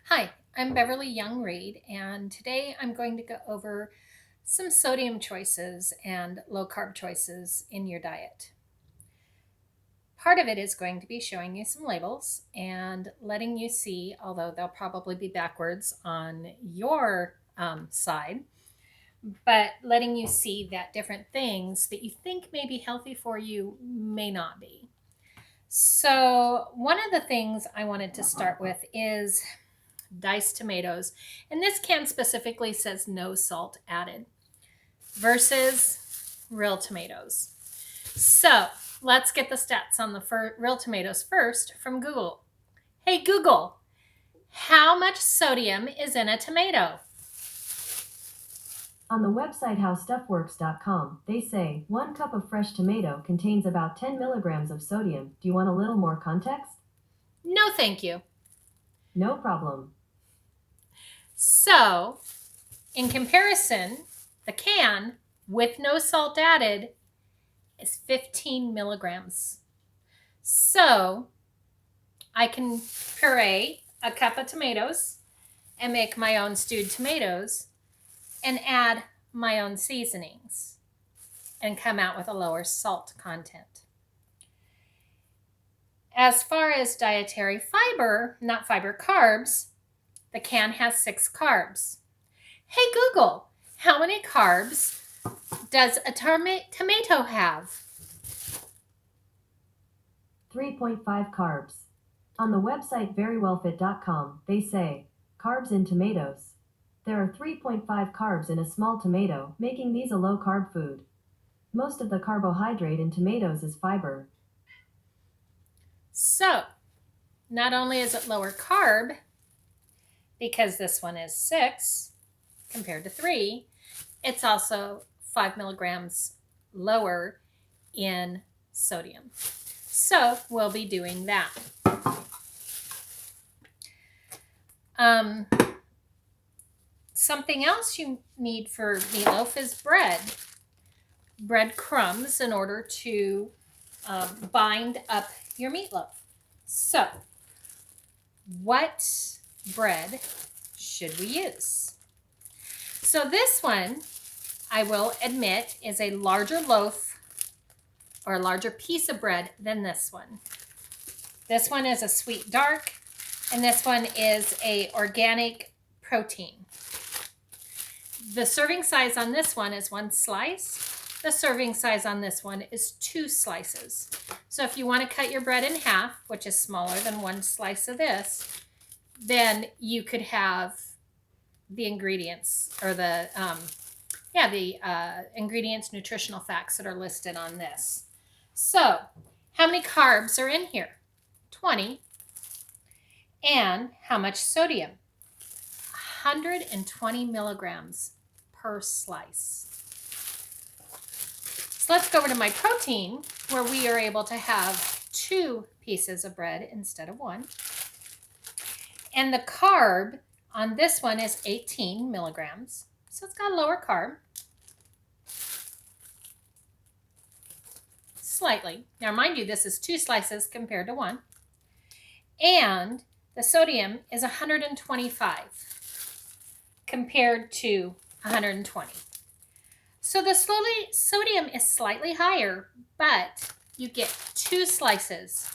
Hi, I'm Beverly Young Reed, and today I'm going to go over some sodium choices and low carb choices in your diet. Part of it is going to be showing you some labels and letting you see, although they'll probably be backwards on your side, but letting you see that different things that you think may be healthy for you may not be. So, one of the things I wanted to start with is diced tomatoes. And this can specifically says no salt added versus real tomatoes. So let's get the stats on the real tomatoes first from Google. Hey Google, how much sodium is in a tomato? On the website howstuffworks.com, they say 1 cup of fresh tomato contains about 10 milligrams of sodium. Do you want a little more context? No, thank you. No problem. So, in comparison, the can with no salt added is 15 milligrams. So, I can puree a cup of tomatoes and make my own stewed tomatoes and add my own seasonings and come out with a lower salt content. As far as dietary fiber, not fiber, carbs, the can has 6 carbs. Hey Google, how many carbs does a tomato have? 3.5 carbs. On the website verywellfit.com, they say carbs in tomatoes. There are 3.5 carbs in a small tomato, making these a low carb food. Most of the carbohydrate in tomatoes is fiber. So, not only is it lower carb, because this one is 6 compared to 3, it's also 5 milligrams lower in sodium. So we'll be doing that. Um, Something else you need for meatloaf is bread crumbs in order to bind up your meatloaf. So, what bread should we use? So, this one, I will admit, is a larger loaf or a larger piece of bread than this one. This one is a sweet dark, and this one is a organic protein. The serving size on this one is 1 slice. The serving size on this one is 2 slices. So if you want to cut your bread in half, which is smaller than 1 slice of this, then you could have the ingredients or the ingredients, nutritional facts that are listed on this. So how many carbs are in here? 20. And how much sodium? 120 milligrams per slice. So let's go over to my protein, where we are able to have 2 pieces of bread instead of 1. And the carb on this one is 18 milligrams. So it's got a lower carb. Slightly. Now, mind you, this is 2 slices compared to 1. And the sodium is 125 compared to 120. So the sodium is slightly higher, but you get 2 slices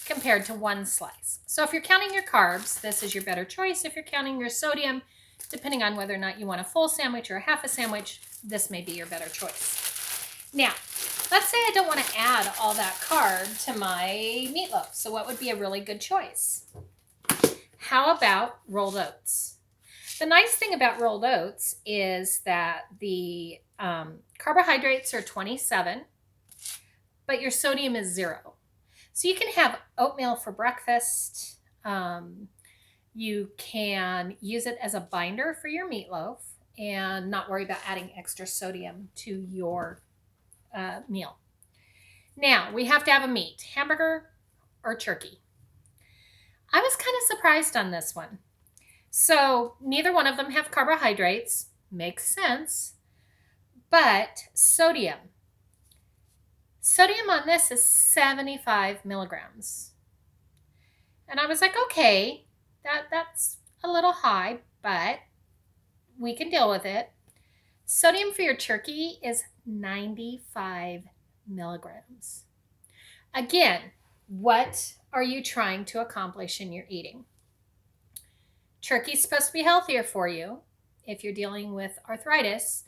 compared to 1 slice. So if you're counting your carbs, this is your better choice. If you're counting your sodium, depending on whether or not you want a full sandwich or a half a sandwich, this may be your better choice. Now, let's say I don't want to add all that carb to my meatloaf. So what would be a really good choice? How about rolled oats? The nice thing about rolled oats is that the carbohydrates are 27, but your sodium is 0. So you can have oatmeal for breakfast. You can use it as a binder for your meatloaf and not worry about adding extra sodium to your meal. Now, we have to have a meat, hamburger or turkey. I was kind of surprised on this one. So neither one of them have carbohydrates. Makes sense. But sodium. Sodium on this is 75 milligrams. And I was like, okay, That's a little high, but we can deal with it. Sodium for your turkey is 95 milligrams. Again, what are you trying to accomplish in your eating? Turkey's supposed to be healthier for you. If you're dealing with arthritis,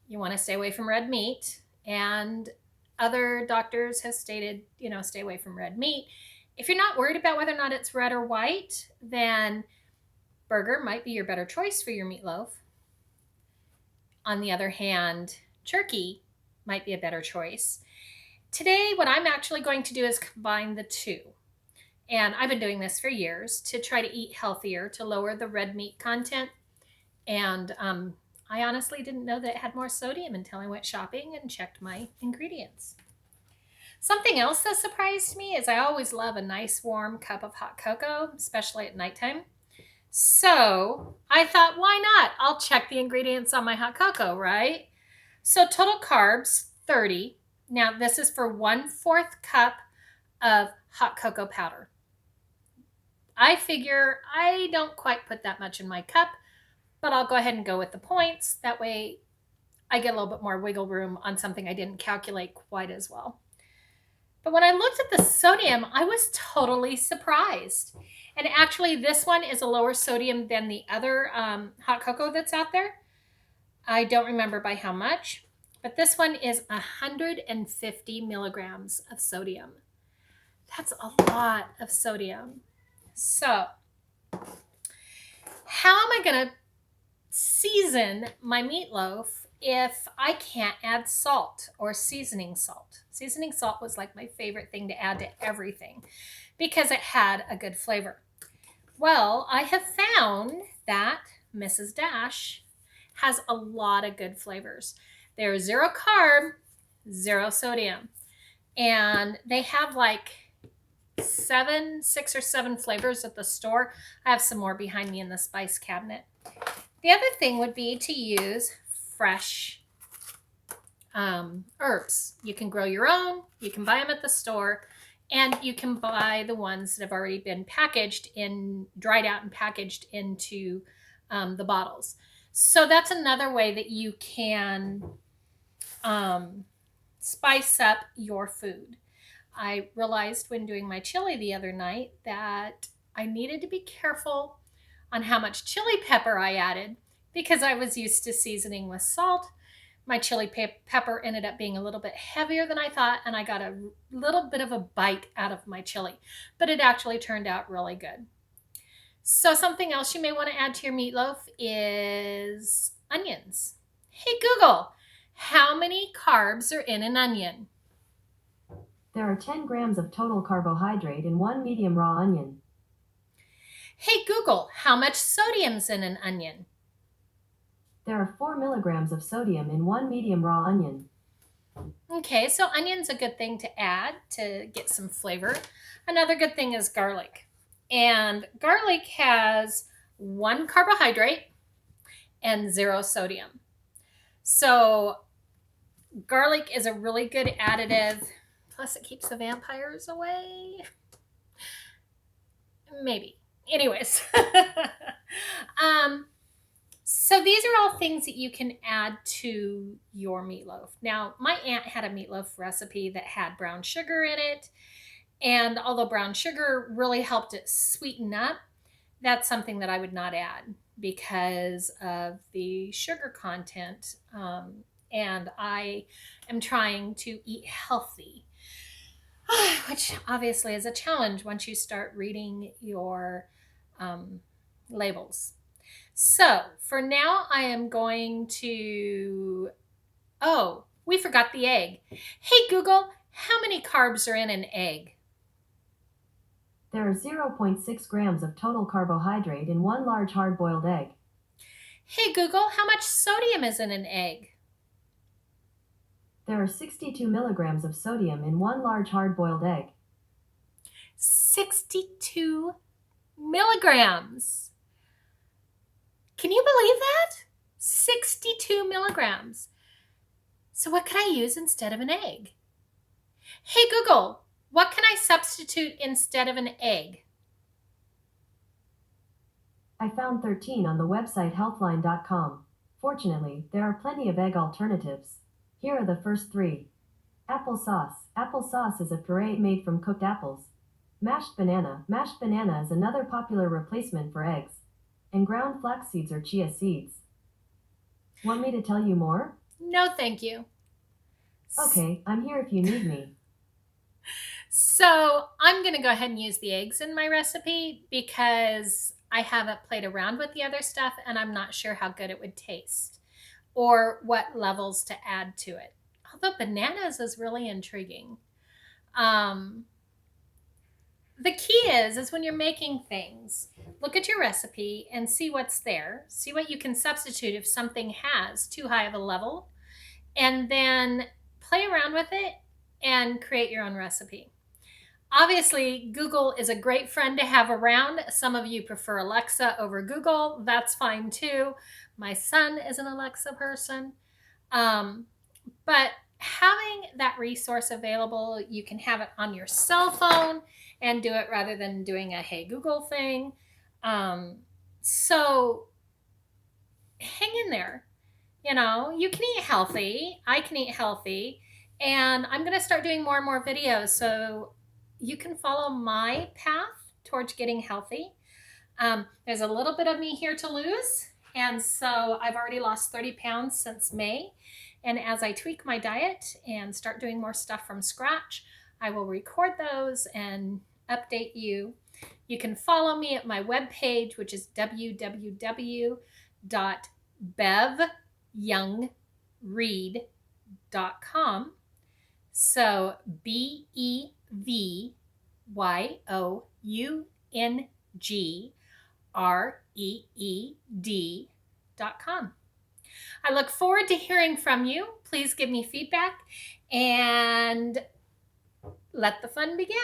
you want to stay away from red meat. And other doctors have stated, stay away from red meat. If you're not worried about whether or not it's red or white, then burger might be your better choice for your meatloaf. On the other hand, turkey might be a better choice. Today, what I'm actually going to do is combine the two. And I've been doing this for years to try to eat healthier, to lower the red meat content. And I honestly didn't know that it had more sodium until I went shopping and checked my ingredients. Something else that surprised me is I always love a nice warm cup of hot cocoa, especially at nighttime. So I thought, why not? I'll check the ingredients on my hot cocoa, right? So total carbs, 30. Now this is for 1/4 cup of hot cocoa powder. I figure I don't quite put that much in my cup, but I'll go ahead and go with the points. That way I get a little bit more wiggle room on something I didn't calculate quite as well. But when I looked at the sodium, I was totally surprised. And actually, this one is a lower sodium than the other hot cocoa that's out there. I don't remember by how much, but this one is 150 milligrams of sodium. That's a lot of sodium. So, how am I going to season my meatloaf if I can't add salt or seasoning salt? Seasoning salt was like my favorite thing to add to everything because it had a good flavor. Well, I have found that Mrs. Dash has a lot of good flavors. They're 0 carb, 0 sodium. And they have like 6 or 7 flavors at the store. I have some more behind me in the spice cabinet. The other thing would be to use fresh herbs. You can grow your own, you can buy them at the store, and you can buy the ones that have already been dried out and packaged into the bottles. So that's another way that you can spice up your food. I realized when doing my chili the other night that I needed to be careful on how much chili pepper I added because I was used to seasoning with salt. My chili pepper ended up being a little bit heavier than I thought, and I got a little bit of a bite out of my chili, but it actually turned out really good. So something else you may want to add to your meatloaf is onions. Hey Google, how many carbs are in an onion? There are 10 grams of total carbohydrate in 1 medium raw onion. Hey Google, how much sodium's in an onion? There are 4 milligrams of sodium in 1 medium raw onion. Okay, so onion's a good thing to add to get some flavor. Another good thing is garlic. And garlic has 1 carbohydrate and 0 sodium. So garlic is a really good additive. Plus it keeps the vampires away. Maybe. Anyways. So these are all things that you can add to your meatloaf. Now, my aunt had a meatloaf recipe that had brown sugar in it. And although brown sugar really helped it sweeten up, that's something that I would not add because of the sugar content. And I am trying to eat healthy, which obviously is a challenge once you start reading your labels. So for now, I am going to, we forgot the egg. Hey Google, how many carbs are in an egg? There are 0.6 grams of total carbohydrate in 1 large hard-boiled egg. Hey Google, how much sodium is in an egg? There are 62 milligrams of sodium in 1 large hard-boiled egg. 62 milligrams. Can you believe that? 62 milligrams. So what could I use instead of an egg? Hey Google, what can I substitute instead of an egg? found 13 on the website healthline.com. Fortunately, there are plenty of egg alternatives. Here are the first 3. Applesauce. Applesauce is a puree made from cooked apples. Mashed banana. Mashed banana is another popular replacement for eggs. And ground flax seeds or chia seeds. Want me to tell you more? No, thank you. Okay, I'm here if you need me. So I'm going to go ahead and use the eggs in my recipe because I haven't played around with the other stuff and I'm not sure how good it would taste or what levels to add to it. Although bananas is really intriguing. The key is when you're making things, look at your recipe and see what's there. See what you can substitute if something has too high of a level, and then play around with it and create your own recipe. Obviously, Google is a great friend to have around. Some of you prefer Alexa over Google. That's fine too. My son is an Alexa person. But having that resource available, you can have it on your cell phone and do it rather than doing a Hey Google thing. So hang in there. You know, you can eat healthy. I can eat healthy. And I'm going to start doing more and more videos so you can follow my path towards getting healthy. There's a little bit of me here to lose. And so I've already lost 30 pounds since May. And as I tweak my diet and start doing more stuff from scratch, I will record those and update you. You can follow me at my webpage, which is www.bevyoungreed.com. So BEVYOUNGREED.com. I look forward to hearing from you. Please give me feedback and let the fun begin.